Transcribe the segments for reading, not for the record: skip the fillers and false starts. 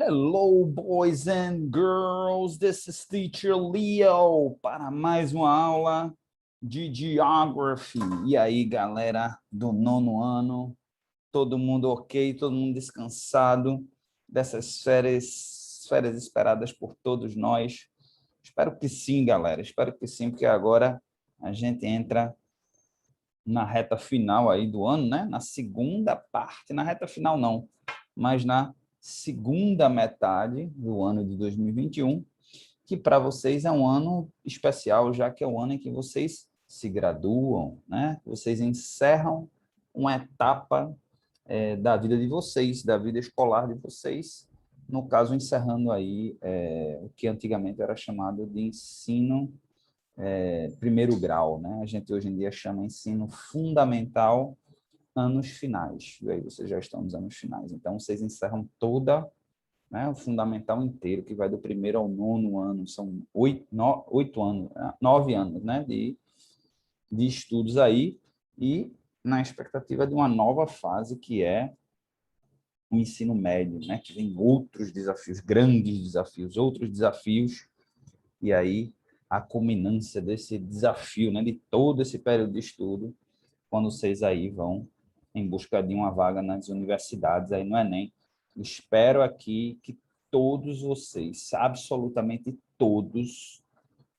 Hello, boys and girls. This is Teacher Leo para mais uma aula de Geography. E aí, galera do nono ano, todo mundo ok? Todo mundo descansado dessas férias esperadas por todos nós? Espero que sim, galera. Espero que sim, porque agora a gente entra na reta final aí do ano, né? Na segunda parte, na reta final não, mas na segunda metade do ano de 2021, que para vocês é um ano especial, já que é o ano em que vocês se graduam, né? Vocês encerram uma etapa da vida de vocês, da vida escolar de vocês, no caso, encerrando aí o que antigamente era chamado de ensino primeiro grau, né? A gente hoje em dia chama ensino fundamental anos finais. E aí vocês já estão nos anos finais. Então, vocês encerram toda, né, o fundamental inteiro, que vai do primeiro ao nono ano. São 8 anos, 9 anos, né, de estudos aí. E na expectativa de uma nova fase, que é o ensino médio, né, que vem outros desafios, grandes desafios, outros desafios. E aí, a culminância desse desafio, né, de todo esse período de estudo, quando vocês aí vão em busca de uma vaga nas universidades, aí no Enem. Espero aqui que todos vocês, absolutamente todos,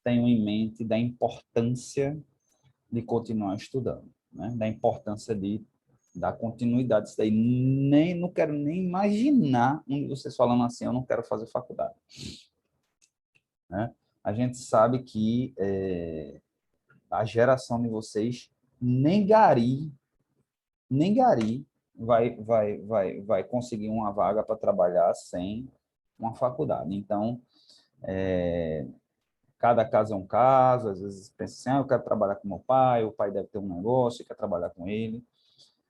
tenham em mente da importância de continuar estudando, né? Da importância de dar continuidade. Isso daí não quero nem imaginar um de vocês falando assim, eu não quero fazer faculdade, né? A gente sabe que a geração de vocês nem gari vai conseguir uma vaga para trabalhar sem uma faculdade. Então, cada caso é um caso, às vezes pensa assim, eu quero trabalhar com meu pai, o pai deve ter um negócio, quer trabalhar com ele.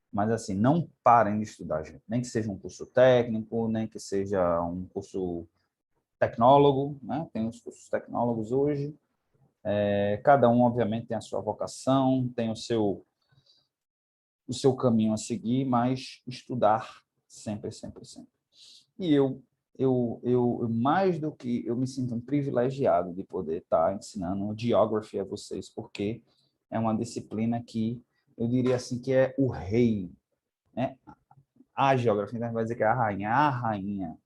Mas, assim, não parem de estudar, gente. Nem que seja um curso técnico, nem que seja um curso tecnólogo, né? Tem os cursos tecnólogos hoje. Cada um, obviamente, tem a sua vocação, tem o seu caminho a seguir, mas estudar sempre, sempre, sempre. E eu mais do que eu me sinto um privilegiado de poder estar ensinando Geography a vocês, porque é uma disciplina que eu diria assim que é o rei, né? A geografia, então vai dizer que é a rainha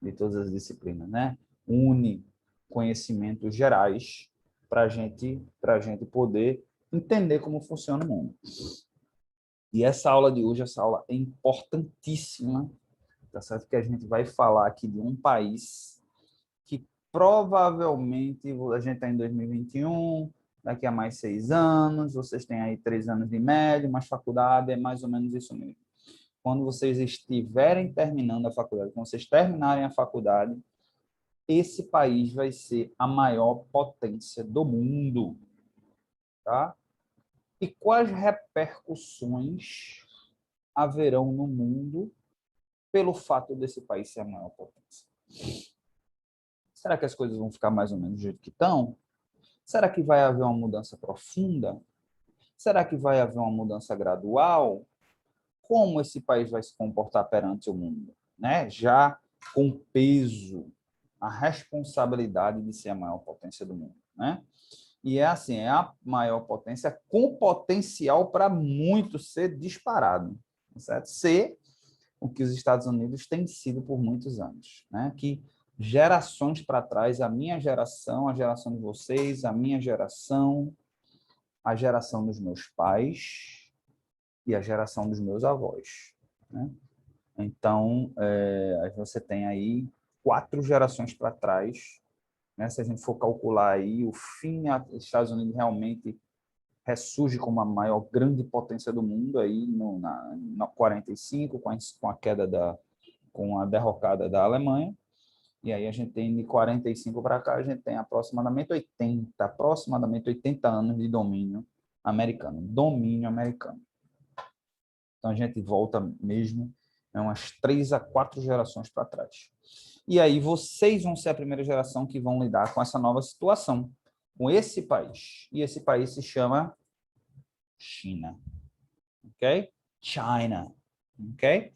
de todas as disciplinas, né? Une conhecimentos gerais para a gente poder entender como funciona o mundo. E essa aula de hoje, essa aula é importantíssima, tá certo? Que a gente vai falar aqui de um país que provavelmente a gente está em 2021, daqui a mais 6 anos, vocês têm aí 3 anos de média, mas faculdade é mais ou menos isso mesmo. Quando vocês estiverem terminando a faculdade, quando vocês terminarem a faculdade, esse país vai ser a maior potência do mundo, tá? E quais repercussões haverão no mundo pelo fato desse país ser a maior potência? Será que as coisas vão ficar mais ou menos do jeito que estão? Será que vai haver uma mudança profunda? Será que vai haver uma mudança gradual? Como esse país vai se comportar perante o mundo, né? Já com peso, a responsabilidade de ser a maior potência do mundo, né? E é assim, é a maior potência com potencial para muito ser disparado, certo? Ser o que os Estados Unidos têm sido por muitos anos, né? Que gerações para trás, a minha geração, a geração de vocês, a minha geração, a geração dos meus pais e a geração dos meus avós, né? Então, você tem aí 4 gerações para trás, né? Se a gente for calcular aí, o fim, os Estados Unidos realmente ressurge como a maior grande potência do mundo aí na 45, com a queda com a derrocada da Alemanha. E aí a gente tem de 45 para cá, a gente tem aproximadamente 80 anos de domínio americano. Domínio americano. Então a gente volta mesmo umas 3 a 4 gerações para trás. E aí vocês vão ser a primeira geração que vão lidar com essa nova situação, com esse país. E esse país se chama China. Ok? China. Ok?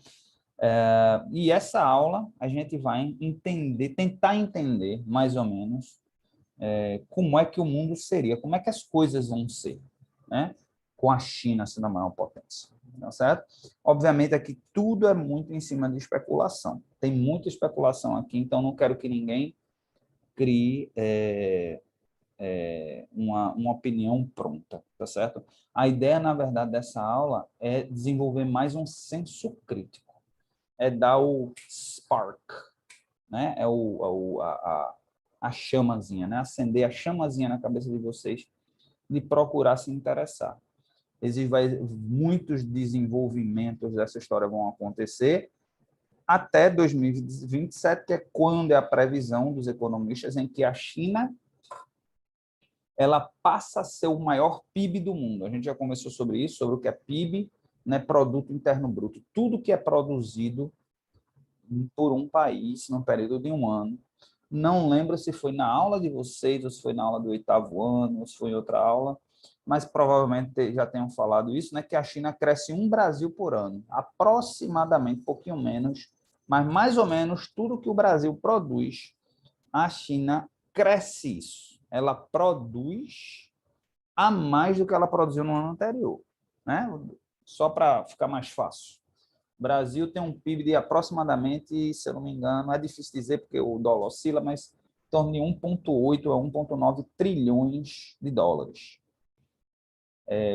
E essa aula a gente vai entender, tentar entender mais ou menos como é que o mundo seria, como é que as coisas vão ser, né? Com a China sendo a maior potência, tá certo? Obviamente aqui tudo é muito em cima de especulação. Tem muita especulação aqui, então não quero que ninguém crie uma opinião pronta, tá certo? A ideia, na verdade, dessa aula é desenvolver mais um senso crítico, é dar o spark, né? A chamazinha, né? Acender a chamazinha na cabeça de vocês de procurar se interessar. Muitos desenvolvimentos dessa história vão acontecer até 2027, que é quando é a previsão dos economistas em que a China ela passa a ser o maior PIB do mundo. A gente já conversou sobre isso, sobre o que é PIB, né, Produto Interno Bruto. Tudo que é produzido por um país no período de um ano. Não lembro se foi na aula de vocês, ou se foi na aula do 8º ano, ou se foi em outra aula, mas provavelmente já tenham falado isso, né, que a China cresce um Brasil por ano, aproximadamente, um pouquinho menos, mas mais ou menos tudo que o Brasil produz, a China cresce isso. Ela produz a mais do que ela produziu no ano anterior, né? Só para ficar mais fácil. O Brasil tem um PIB de aproximadamente, se eu não me engano, é difícil dizer porque o dólar oscila, mas em torno de 1,8 a 1,9 trilhões de dólares.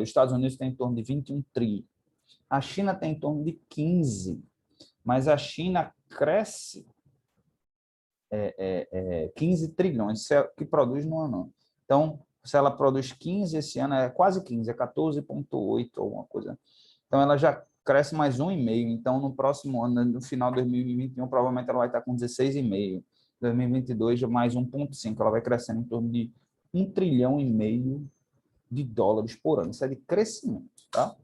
Os Estados Unidos tem em torno de 21 tri. A China tem em torno de 15, mas a China cresce 15 trilhões, isso é o que produz no ano. Então, se ela produz 15 esse ano, é quase 15, é 14,8 alguma coisa. Então, ela já cresce mais 1,5. Então, no próximo ano, no final de 2021, provavelmente ela vai estar com 16,5. 2022, mais 1,5. Ela vai crescendo em torno de 1,5 trilhão de dólares por ano. Isso é de crescimento, tá?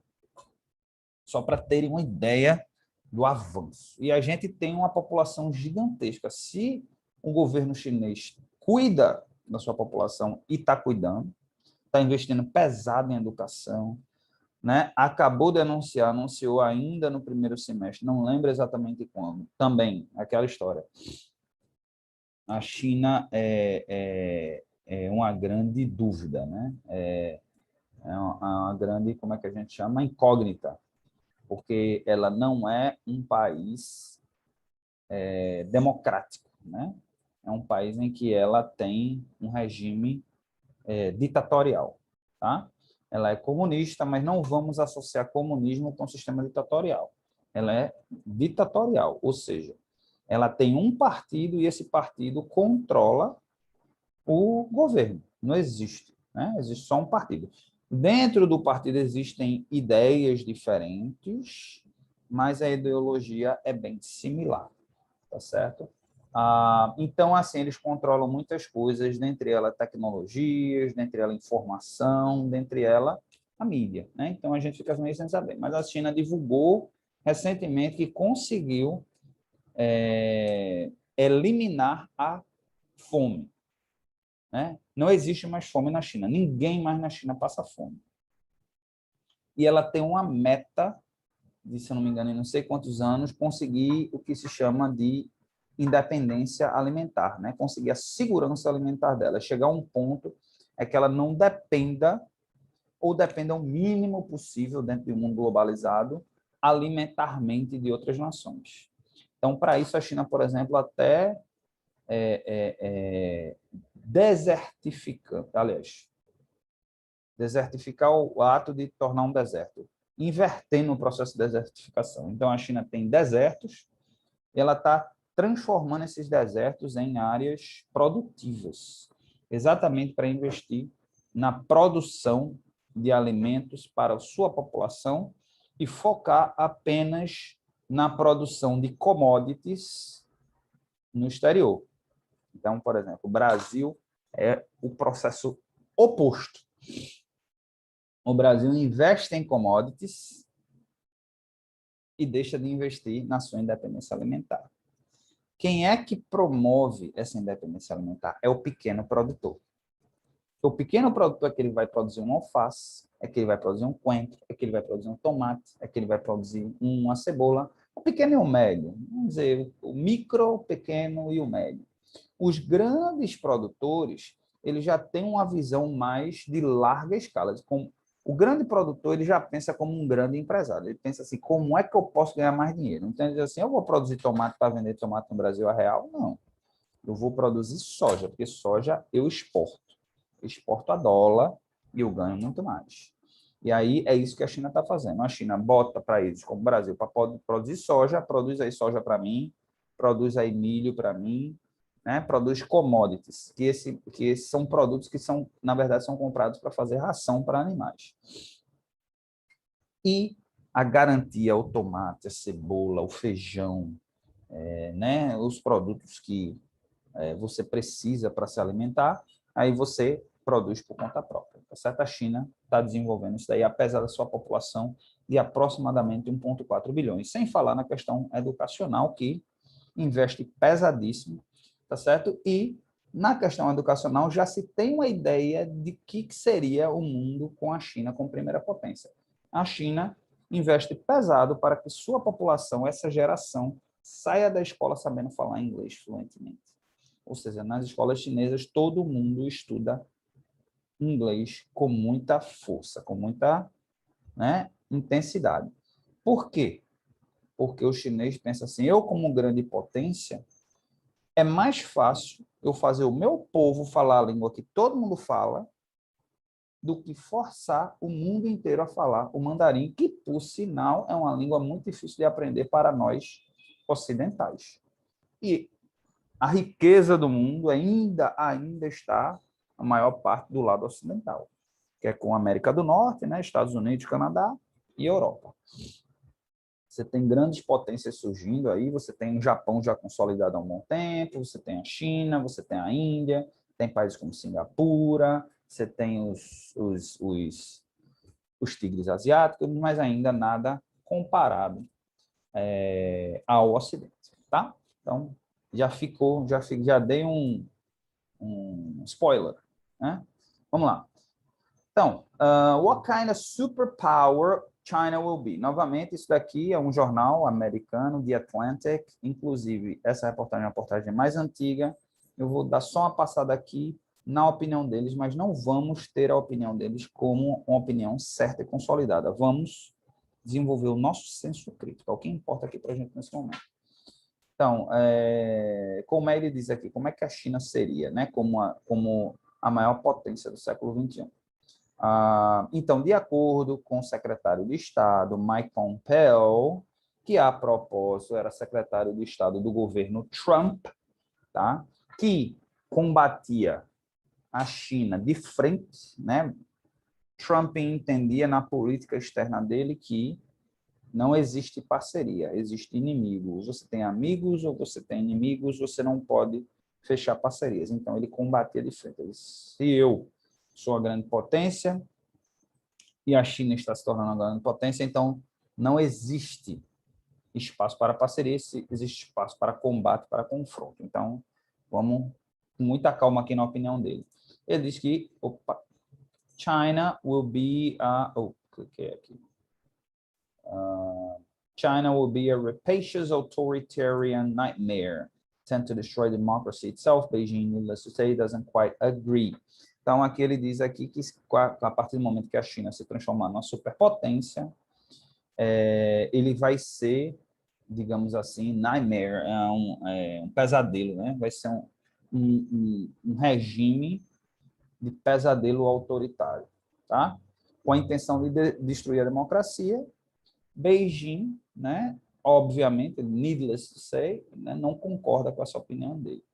Só para terem uma ideia do avanço. E a gente tem uma população gigantesca. Se o governo chinês cuida da sua população e está cuidando, está investindo pesado em educação, né? Acabou de anunciar, anunciou ainda no primeiro semestre, não lembro exatamente quando, também, aquela história. A China é uma grande dúvida, né? Uma grande, como é que a gente chama? Incógnita, porque ela não é um país democrático, né? É um país em que ela tem um regime ditatorial, tá? Ela é comunista, mas não vamos associar comunismo com sistema ditatorial. Ela é ditatorial, ou seja, ela tem um partido e esse partido controla o governo. Não existe, né? Existe só um partido. Dentro do partido existem ideias diferentes, mas a ideologia é bem similar, tá certo? Então, assim, eles controlam muitas coisas, dentre elas tecnologias, dentre elas informação, dentre elas a mídia, né? Então, a gente fica meio sem saber. Mas a China divulgou recentemente que conseguiu eliminar a fome, né? Não existe mais fome na China. Ninguém mais na China passa fome. E ela tem uma meta de, se eu não me engano, em não sei quantos anos, conseguir o que se chama de independência alimentar, né? Conseguir a segurança alimentar dela, chegar a um ponto que ela não dependa ou dependa o mínimo possível dentro de um mundo globalizado alimentarmente de outras nações. Então, para isso, a China, por exemplo, até desertifica, aliás, desertificar o ato de tornar um deserto, invertendo o processo de desertificação. Então, a China tem desertos e ela está transformando esses desertos em áreas produtivas, exatamente para investir na produção de alimentos para a sua população e focar apenas na produção de commodities no exterior. Então, por exemplo, o Brasil é o processo oposto. O Brasil investe em commodities e deixa de investir na sua independência alimentar. Quem é que promove essa independência alimentar? É o pequeno produtor. O pequeno produtor é que ele vai produzir um alface, é que ele vai produzir um coentro, é que ele vai produzir um tomate, é que ele vai produzir uma cebola, O pequeno e o médio, vamos dizer, o micro, o pequeno e o médio. Os grandes produtores, eles já têm uma visão mais de larga escala. O grande produtor, ele já pensa como um grande empresário. Ele pensa assim, como é que eu posso ganhar mais dinheiro? Então, ele diz assim, eu vou produzir tomate para vender tomate no Brasil a real? Não. Eu vou produzir soja, porque soja eu exporto. Eu exporto a dólar e eu ganho muito mais. E aí é isso que a China está fazendo. A China bota para eles, como o Brasil, para produzir soja, produz aí soja para mim, produz aí milho para mim, né? Produz commodities, que esses são produtos que são, na verdade, são comprados para fazer ração para animais. E a garantia, o tomate, a cebola, o feijão, né? Os produtos que você precisa para se alimentar, aí você produz por conta própria. Tá certo? A China está desenvolvendo isso daí, apesar da sua população de aproximadamente 1,4 bilhões, sem falar na questão educacional, que investe pesadíssimo, tá certo? E na questão educacional já se tem uma ideia de que seria o mundo com a China como primeira potência. A China investe pesado para que sua população, essa geração, saia da escola sabendo falar inglês fluentemente. Ou seja, nas escolas chinesas todo mundo estuda inglês com muita força, com muita, né, intensidade. Por quê? Porque o chinês pensa assim, eu como grande potência, é mais fácil eu fazer o meu povo falar a língua que todo mundo fala do que forçar o mundo inteiro a falar o mandarim, que, por sinal, é uma língua muito difícil de aprender para nós ocidentais. E a riqueza do mundo ainda está a maior parte do lado ocidental, que é com a América do Norte, né, Estados Unidos, Canadá e Europa. Você tem grandes potências surgindo aí, você tem o Japão já consolidado há um bom tempo, você tem a China, você tem a Índia, tem países como Singapura, você tem os tigres asiáticos, mas ainda nada comparado ao Ocidente, tá? Então, já dei um spoiler, né? Vamos lá. Então, what kind of superpower China will be? Novamente, isso daqui é um jornal americano, The Atlantic, inclusive, essa reportagem é uma reportagem mais antiga, eu vou dar só uma passada aqui na opinião deles, mas não vamos ter a opinião deles como uma opinião certa e consolidada. Vamos desenvolver o nosso senso crítico, é o que importa aqui para a gente nesse momento. Então, como ele diz aqui, como é que a China seria, né, como a maior potência do século XXI? Então, de acordo com o secretário de Estado, Mike Pompeo, que a propósito era secretário de Estado do governo Trump, tá, que combatia a China de frente, né? Trump entendia na política externa dele que não existe parceria, existe inimigo. Você tem amigos ou você tem inimigos, você não pode fechar parcerias. Então, ele combatia de frente. Ele disse, se eu sou a grande potência e a China está se tornando uma grande potência, então não existe espaço para parceria, existe espaço para combate, para confronto. Então, vamos com muita calma aqui na opinião dele. Ele diz que China will be cliquei aqui. China will be a rapacious authoritarian nightmare, tend to destroy democracy itself. Beijing, needless to say, doesn't quite agree. Então, aqui ele diz aqui que a partir do momento que a China se transformar numa superpotência, ele vai ser, digamos assim, nightmare, um pesadelo, né? Vai ser um regime de pesadelo autoritário, tá? Com a intenção de destruir a democracia. Beijing, né, obviamente, needless to say, né, não concorda com essa opinião dele.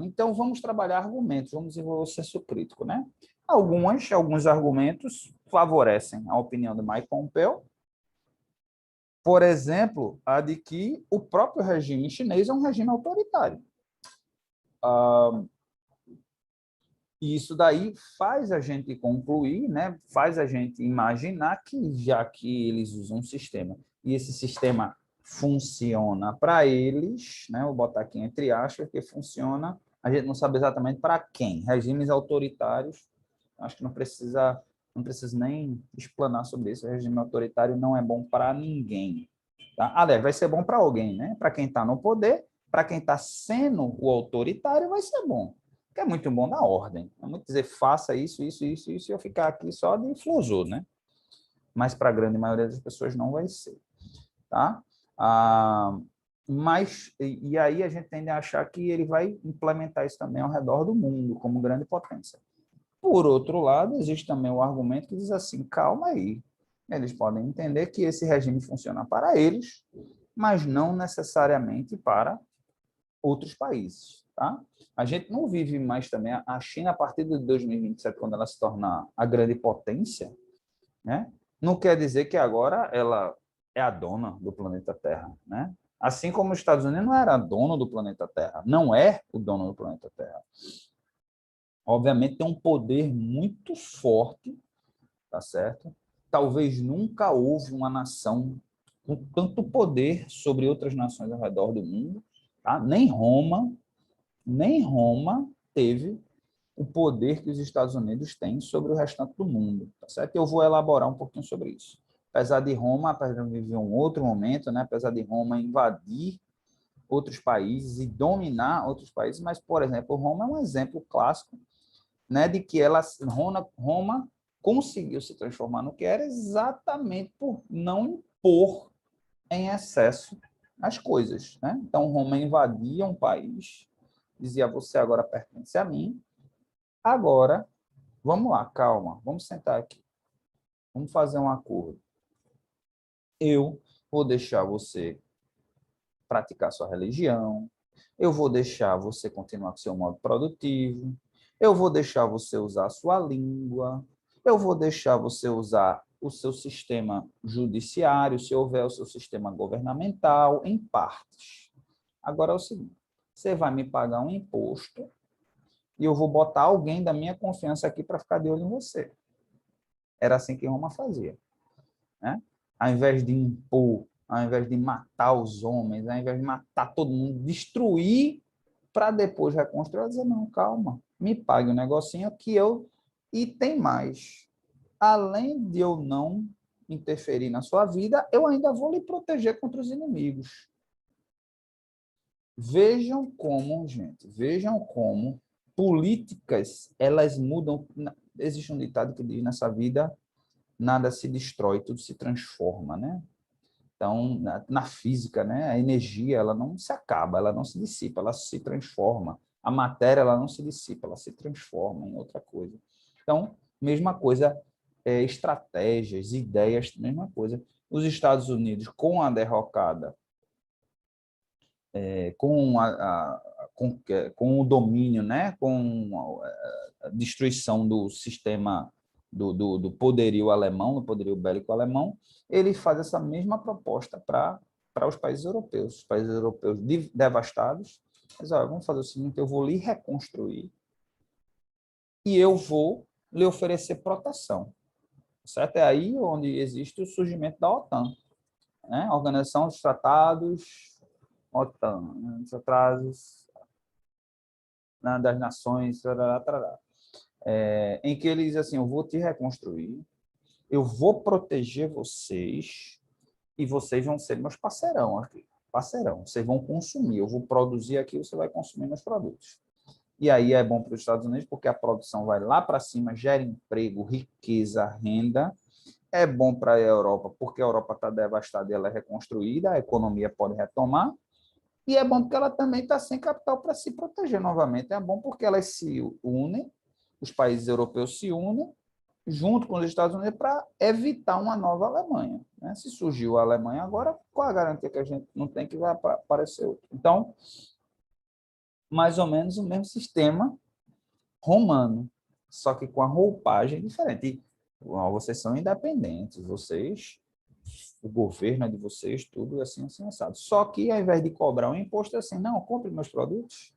Então, vamos trabalhar argumentos, vamos desenvolver o senso crítico, né? Alguns argumentos favorecem a opinião do Mike Pompeo. Por exemplo, a de que o próprio regime chinês é um regime autoritário. E isso daí faz a gente concluir, né? Faz a gente imaginar que, já que eles usam um sistema, e esse sistema funciona para eles, né? Vou botar aqui entre aspas, que funciona, a gente não sabe exatamente para quem. Regimes autoritários, acho que não precisa nem explanar sobre isso. O regime autoritário não é bom para ninguém. Tá? Aliás, vai ser bom para alguém, né? Para quem está no poder, para quem está sendo o autoritário, vai ser bom. Porque é muito bom na ordem. É muito dizer, faça isso, isso, isso, isso, e eu ficar aqui só de flosor, né? Mas para a grande maioria das pessoas não vai ser. Tá? E aí a gente tende a achar que ele vai implementar isso também ao redor do mundo, como grande potência. Por outro lado, existe também o argumento que diz assim, calma aí, eles podem entender que esse regime funciona para eles, mas não necessariamente para outros países. Tá? A gente não vive mais também, a China, a partir de 2027, quando ela se tornar a grande potência, né? Não quer dizer que agora ela é a dona do planeta Terra, né? Assim como os Estados Unidos não era dono do planeta Terra, não é o dono do planeta Terra. Obviamente tem um poder muito forte, tá certo? Talvez nunca houve uma nação com tanto poder sobre outras nações ao redor do mundo, tá? Nem Roma teve o poder que os Estados Unidos têm sobre o restante do mundo, tá certo? Eu vou elaborar um pouquinho sobre isso. Apesar de Roma, apesar de viver um outro momento, né? Apesar de Roma invadir outros países e dominar outros países, mas, por exemplo, Roma é um exemplo clássico, né, de que Roma conseguiu se transformar no que era exatamente por não impor em excesso as coisas, né? Então, Roma invadia um país, dizia, você agora pertence a mim, agora, vamos lá, calma, vamos sentar aqui, vamos fazer um acordo. Eu vou deixar você praticar sua religião, eu vou deixar você continuar com seu modo produtivo, eu vou deixar você usar a sua língua, eu vou deixar você usar o seu sistema judiciário, se houver o seu sistema governamental, em partes. Agora é o seguinte, você vai me pagar um imposto e eu vou botar alguém da minha confiança aqui para ficar de olho em você. Era assim que Roma fazia, né? Ao invés de impor, ao invés de matar os homens, ao invés de matar todo mundo, destruir para depois reconstruir, dizer, não, calma, me pague um negocinho que eu... E tem mais. Além de eu não interferir na sua vida, eu ainda vou lhe proteger contra os inimigos. Vejam como, gente, vejam como políticas, elas mudam. Existe um ditado que diz, nessa vida, nada se destrói, tudo se transforma, né? Então, na física, né, a energia ela não se acaba, ela não se dissipa, ela se transforma. A matéria ela não se dissipa, ela se transforma em outra coisa. Então, mesma coisa, estratégias, ideias, mesma coisa. Os Estados Unidos, com a derrocada, com o domínio, né, com a destruição do sistema do poderio alemão, do poderio bélico alemão, ele faz essa mesma proposta para os países europeus. Os países europeus devastados, mas, olha, vamos fazer o seguinte, eu vou lhe reconstruir e eu vou lhe oferecer proteção. Certo? É aí onde existe o surgimento da OTAN, né? Organização dos Tratados, OTAN, né? Os tratados, né, das nações, tarará, tarará. Em que ele diz assim, eu vou te reconstruir, eu vou proteger vocês e vocês vão ser meus parceirão aqui. Parceirão, vocês vão consumir, eu vou produzir aqui, você vai consumir meus produtos. E aí é bom para os Estados Unidos, porque a produção vai lá para cima, gera emprego, riqueza, renda. É bom para a Europa, porque a Europa está devastada e ela é reconstruída, a economia pode retomar. E é bom porque ela também está sem capital para se proteger novamente. É bom porque elas se unem, os países europeus se unem, junto com os Estados Unidos, para evitar uma nova Alemanha. Né? Se surgiu a Alemanha agora, qual a garantia que a gente não tem que vai aparecer outra? Então, mais ou menos o mesmo sistema romano, só que com a roupagem diferente. E, vocês são independentes, vocês, o governo é de vocês, tudo assim, assim, assado. Só que, ao invés de cobrar um imposto, é assim, não, compre meus produtos,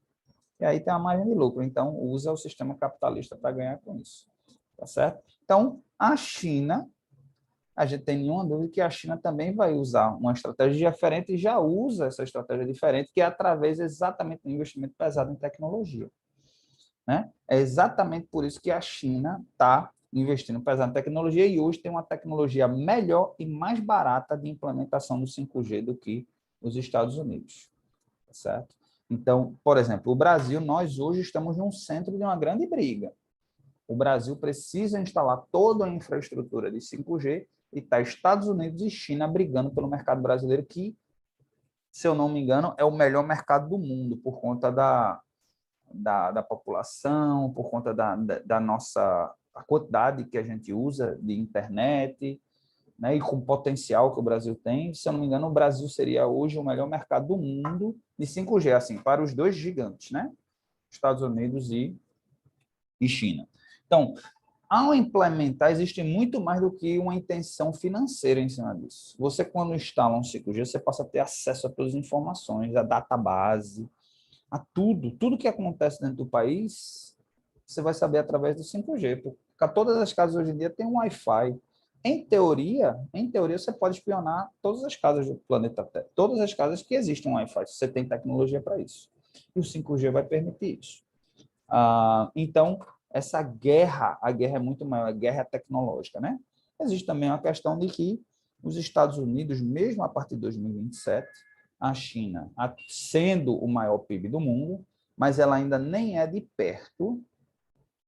e aí tem a margem de lucro. Então, usa o sistema capitalista para ganhar com isso. Tá certo? Então, a China, a gente tem nenhuma dúvida que a China também vai usar uma estratégia diferente e já usa essa estratégia diferente, que é através exatamente do investimento pesado em tecnologia. Né? É exatamente por isso que a China está investindo pesado em tecnologia e hoje tem uma tecnologia melhor e mais barata de implementação do 5G do que os Estados Unidos, certo? Então, por exemplo, o Brasil, nós hoje estamos num centro de uma grande briga. O Brasil precisa instalar toda a infraestrutura de 5G e está Estados Unidos e China brigando pelo mercado brasileiro, que, se eu não me engano, é o melhor mercado do mundo, por conta da população, por conta da nossa a quantidade que a gente usa de internet, né, e com o potencial que o Brasil tem. Se eu não me engano, o Brasil seria hoje o melhor mercado do mundo de 5G, assim, para os dois gigantes, né? Estados Unidos e China. Então, ao implementar, existe muito mais do que uma intenção financeira em cima disso. Você, quando instala um 5G, você passa a ter acesso a todas as informações, a database, a tudo que acontece dentro do país, você vai saber através do 5G, porque todas as casas hoje em dia têm um Wi-Fi. Em teoria, você pode espionar todas as casas do planeta Terra, todas as casas que existem um Wi-Fi, se você tem tecnologia para isso. E o 5G vai permitir isso. Então, essa guerra, a guerra é muito maior, a guerra tecnológica, né? Existe também uma questão de que os Estados Unidos, mesmo a partir de 2027, a China, sendo o maior PIB do mundo, mas ela ainda nem é de perto,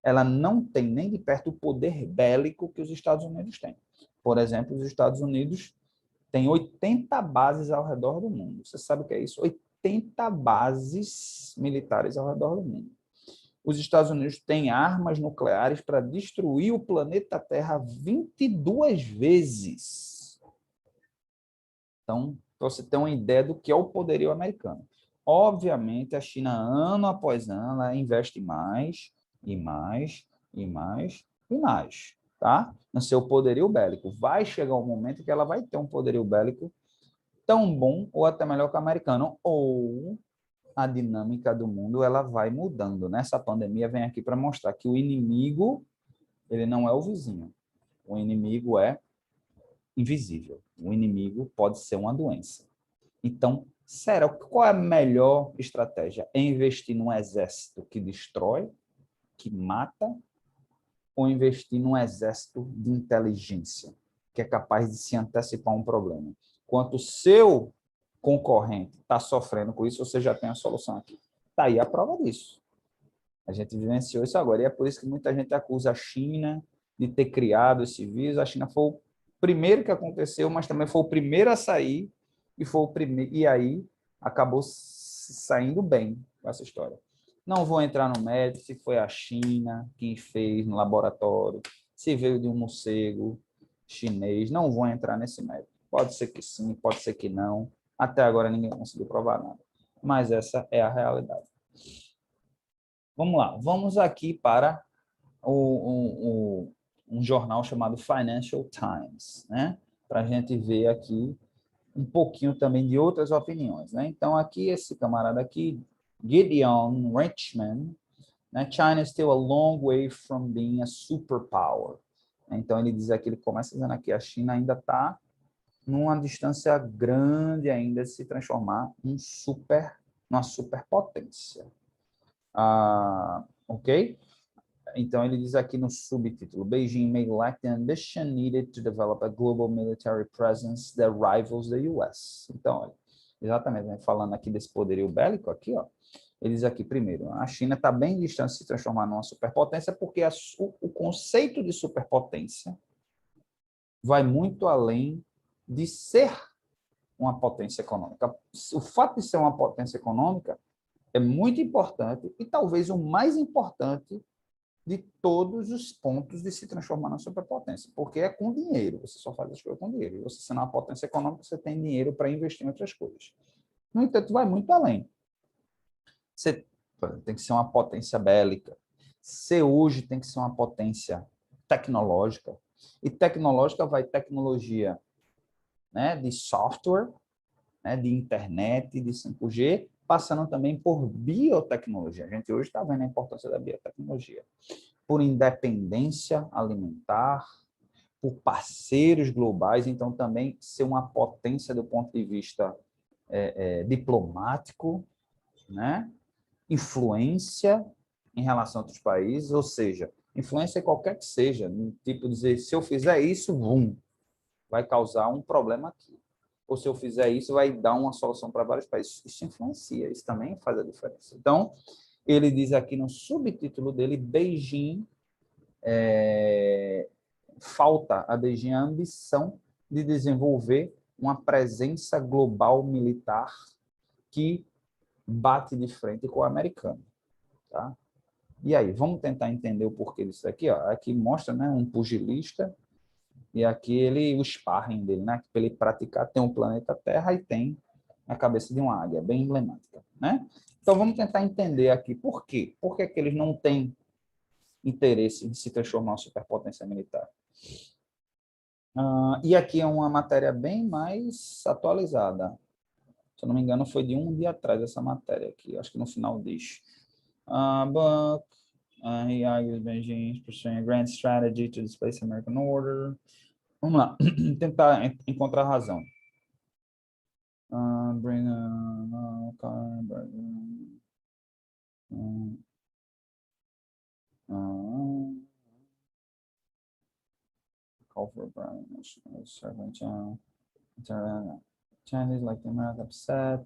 ela não tem nem de perto o poder bélico que os Estados Unidos têm. Por exemplo, os Estados Unidos têm 80 bases ao redor do mundo. Você sabe o que é isso? 80 bases militares ao redor do mundo. Os Estados Unidos têm armas nucleares para destruir o planeta Terra 22 vezes. Então, para você ter uma ideia do que é o poderio americano. Obviamente, a China, ano após ano, ela investe mais, e mais, e mais, e mais, tá? No seu poderio bélico. Vai chegar um momento que ela vai ter um poderio bélico tão bom ou até melhor que o americano, ou a dinâmica do mundo ela vai mudando. Nessa pandemia vem aqui para mostrar que o inimigo, ele não é o vizinho. O inimigo é invisível. O inimigo pode ser uma doença. Então, qual é a melhor estratégia? É investir num exército que destrói, que mata, ou investir num exército de inteligência, que é capaz de se antecipar a um problema? Quanto o seu concorrente está sofrendo com isso, você já tem a solução aqui. Está aí a prova disso. A gente vivenciou isso agora, e é por isso que muita gente acusa a China de ter criado esse vírus. A China foi o primeiro que aconteceu, mas também foi o primeiro a sair, e aí acabou saindo bem com essa história. Não vou entrar no mérito se foi a China quem fez no laboratório, se veio de um morcego chinês, não vou entrar nesse mérito. Pode ser que sim, pode ser que não. Até agora ninguém conseguiu provar nada. Mas essa é a realidade. Vamos lá, vamos aqui para um jornal chamado Financial Times, né? Para a gente ver aqui um pouquinho também de outras opiniões, né? Então, aqui, esse camarada aqui, Gideon Richman, né? China is still a long way from being a superpower. Então, ele diz aqui, ele começa dizendo aqui, a China ainda está numa distância grande ainda de se transformar numa superpotência. Ok? Então, ele diz aqui no subtítulo, Beijing may lack the ambition needed to develop a global military presence that rivals the US. Então, olha, exatamente, né, falando aqui desse poderio bélico, aqui, ó, ele diz aqui, primeiro, a China está bem distante de se transformar numa superpotência porque o conceito de superpotência vai muito além de ser uma potência econômica. O fato de ser uma potência econômica é muito importante e talvez o mais importante de todos os pontos de se transformar na superpotência, porque é com dinheiro, você só faz as coisas com dinheiro. E você sendo uma potência econômica, você tem dinheiro para investir em outras coisas. No entanto, vai muito além. Você tem que ser uma potência bélica. Você hoje tem que ser uma potência tecnológica. E tecnológica vai tecnologia, né, de software, né, de internet, de 5G, passando também por biotecnologia. A gente hoje está vendo a importância da biotecnologia. Por independência alimentar, por parceiros globais, então também ser uma potência do ponto de vista diplomático, né? Influência em relação a outros países, ou seja, Influência qualquer que seja, tipo dizer, se eu fizer isso, vai causar um problema aqui. Ou se eu fizer isso, vai dar uma solução para vários países. Isso influencia, isso também faz a diferença. Então, ele diz aqui no subtítulo dele, Beijing, falta a Beijing a ambição de desenvolver uma presença global militar que bate de frente com o americano. Tá? E aí, vamos tentar entender o porquê disso aqui. Ó. Aqui mostra, né, um pugilista e aqui o sparring dele, né, para ele praticar, tem um planeta Terra e tem a cabeça de uma águia, bem emblemática. Né? Então, vamos tentar entender aqui por quê. Por que eles não têm interesse em se transformar em superpotência militar? E aqui é uma matéria bem mais atualizada. Se eu não me engano, foi de um dia atrás essa matéria aqui. Acho que no final diz. But he argues Beijing is pursuing a grand strategy to displace American order. Vamos lá, tentar encontrar a razão. Bring a call for servant Chinese like the American upset.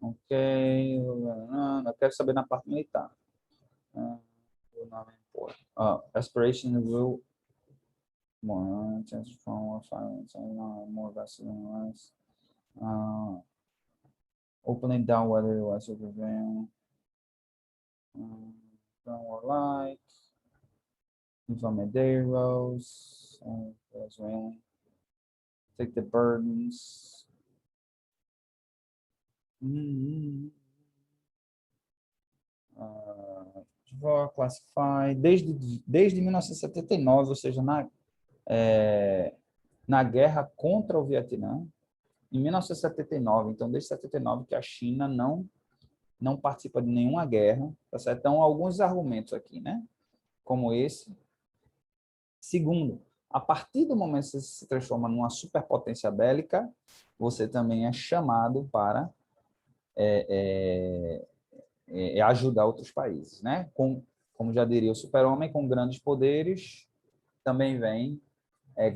Ok, eu quero saber na parte militar. Aspiration will more chance from more violence and more vested in less. Opening down whether it was to prevent more like Medeiros, take the burdens. Vou classify desde 1979, ou seja, na guerra contra o Vietnã, em 1979, então desde 79 que a China não participa de nenhuma guerra, tá certo? Então, alguns argumentos aqui, né? Como esse. Segundo, a partir do momento que você se transforma numa superpotência bélica, você também é chamado para ajudar outros países, né? Como já diria o super-homem, com grandes poderes também vem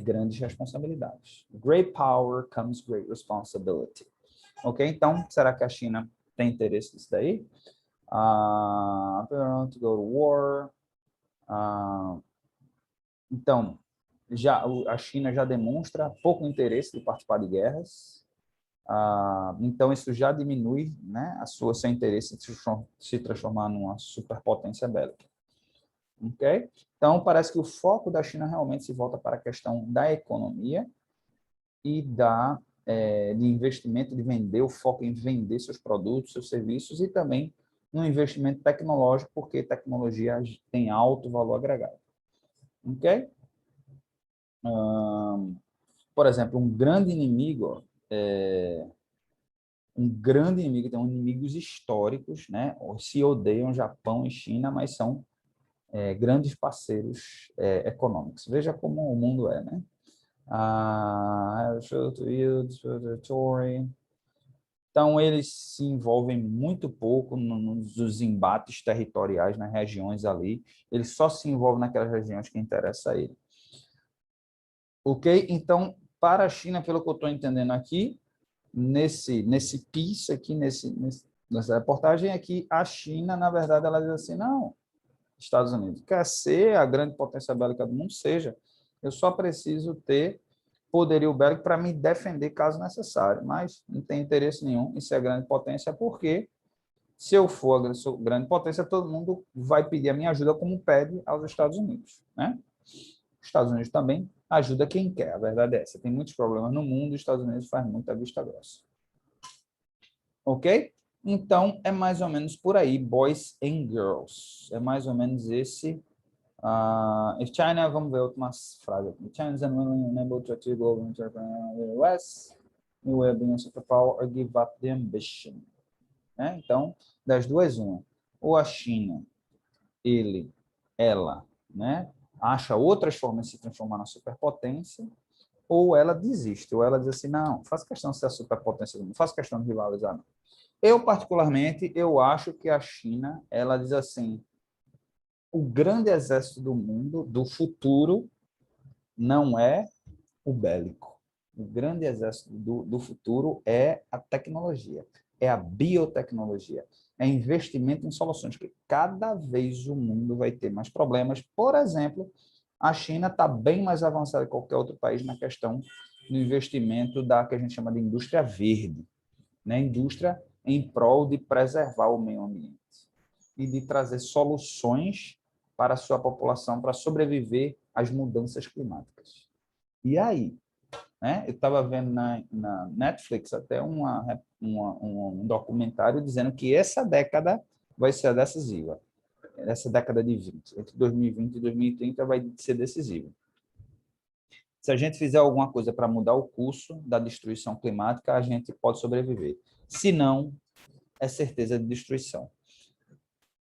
grandes responsabilidades. Great power comes great responsibility. Ok? Então, será que a China tem interesse nisso daí? To go to war. Então, a China já demonstra pouco interesse de participar de guerras. Então, isso já diminui, né, seu interesse de se transformar numa superpotência bélica. Ok? Então, parece que o foco da China realmente se volta para a questão da economia e de investimento, de vender, o foco em vender seus produtos, seus serviços e também no investimento tecnológico, porque tecnologia tem alto valor agregado. Ok? Por exemplo, um grande inimigo, tem inimigos históricos, né? Se odeiam Japão e China, mas são grandes parceiros econômicos. Veja como o mundo é, né? Então, eles se envolvem muito pouco nos embates territoriais nas regiões ali. Eles só se envolvem naquelas regiões que interessam a ele. Ok? Então, para a China, pelo que eu estou entendendo aqui, nesse piece aqui, nessa reportagem aqui, a China, na verdade, ela diz assim, não, Estados Unidos quer ser a grande potência bélica do mundo, seja, eu só preciso ter poderio bélico para me defender caso necessário, mas não tem interesse nenhum em ser a grande potência, porque se eu for a grande potência, todo mundo vai pedir a minha ajuda como pede aos Estados Unidos, né? Os Estados Unidos também ajuda quem quer, a verdade é essa. Tem muitos problemas no mundo, os Estados Unidos faz muita vista grossa. Ok? Então, é mais ou menos por aí, boys and girls. É mais ou menos esse. If China, vamos ver últimas frases aqui. China is unable to achieve global entrepreneur in the US, it will be a superpower or give up the ambition. Né? Então, das duas, uma. Ou a China, ela, né, acha outras formas de se transformar na superpotência, ou ela desiste, ou ela diz assim, não, faço questão de ser a superpotência do mundo, faço questão de rivalizar. Não. Eu, particularmente, eu acho que a China, ela diz assim, o grande exército do mundo, do futuro, não é o bélico. O grande exército do futuro é a tecnologia, é a biotecnologia, é investimento em soluções, porque cada vez o mundo vai ter mais problemas. Por exemplo, a China está bem mais avançada que qualquer outro país na questão do investimento da que a gente chama de indústria verde, né? Indústria em prol de preservar o meio ambiente e de trazer soluções para a sua população para sobreviver às mudanças climáticas. E aí, né? Eu estava vendo na Netflix até um documentário dizendo que essa década vai ser decisiva. Essa década de 20, entre 2020 e 2030 vai ser decisiva. Se a gente fizer alguma coisa para mudar o curso da destruição climática, a gente pode sobreviver. Se não, é certeza de destruição.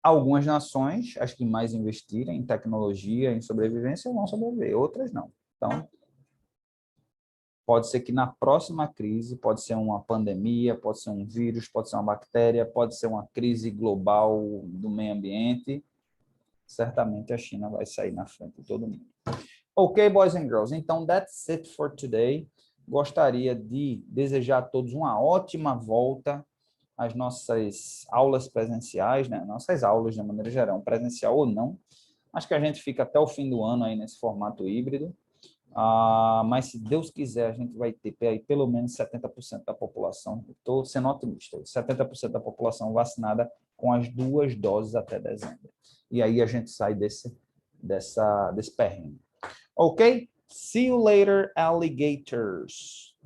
Algumas nações, as que mais investirem em tecnologia, em sobrevivência, vão sobreviver, outras não. Então, pode ser que na próxima crise, pode ser uma pandemia, pode ser um vírus, pode ser uma bactéria, pode ser uma crise global do meio ambiente, certamente a China vai sair na frente de todo mundo. Ok, boys and girls, então that's it for today. Gostaria de desejar a todos uma ótima volta às nossas aulas presenciais, né? Nossas aulas, de maneira geral, presencial ou não. Acho que a gente fica até o fim do ano aí nesse formato híbrido. Mas, se Deus quiser, a gente vai ter aí pelo menos 70% da população, estou sendo otimista, 70% da população vacinada com as 2 doses até dezembro. E aí a gente sai desse perrengue. Ok? See you later, alligators.